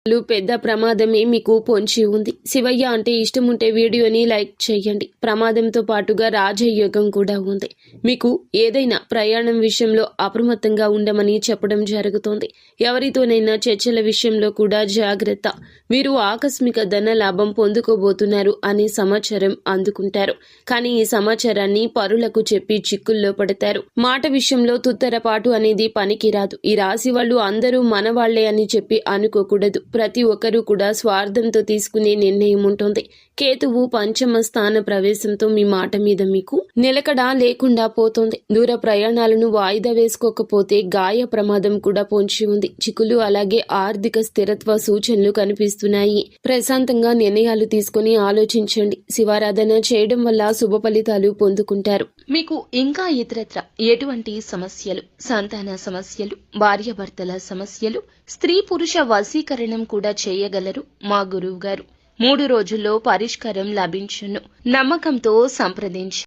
పెద్ద ప్రమాదమే మీకు పొంచి ఉంది. శివయ్య అంటే ఇష్టముంటే వీడియోని లైక్ చేయండి. ప్రమాదంతో పాటుగా రాజయోగం కూడా ఉంది. మీకు ఏదైనా ప్రయాణం విషయంలో అప్రమత్తంగా ఉండమని చెప్పడం జరుగుతోంది. ఎవరితోనైనా చర్చల విషయంలో కూడా జాగ్రత్త. వీరు ఆకస్మిక ధన లాభం పొందుకోబోతున్నారు అనే సమాచారం అందుకుంటారు. కానీ ఈ సమాచారాన్ని పరులకు చెప్పి చిక్కుల్లో పడతారు. మాట విషయంలో తుత్తరపాటు అనేది పనికిరాదు. ఈ రాశి వాళ్ళు అందరూ మనవాళ్లే అని చెప్పి అనుకోకూడదు. ప్రతి ఒక్కరూ కూడా స్వార్థంతో తీసుకునే నిర్ణయం ఉంటుంది. కేతువు పంచమ స్థాన ప్రవేశంతో మీ మాట మీద మీకు నిలకడ లేకుండా పోతుంది. దూర ప్రయాణాలను వాయిదా వేసుకోకపోతే గాయ ప్రమాదం కూడా పొంచి ఉంది. చిక్కులు అలాగే ఆర్థిక స్థిరత్వ సూచనలు కనిపిస్తున్నాయి. ప్రశాంతంగా నిర్ణయాలు తీసుకుని ఆలోచించండి. శివారాధన చేయడం వల్ల శుభ ఫలితాలు పొందుకుంటారు. మీకు ఇంకా ఇతరత్ర ఎటువంటి సమస్యలు, సంతాన సమస్యలు, భార్యాభర్తల సమస్యలు, స్త్రీ పురుష వశీకరణం కూడా చేయగలరు మా గురువు గారు. 3 రోజుల్లో పరిష్కారం లభించును. నమ్మకంతో సంప్రదించి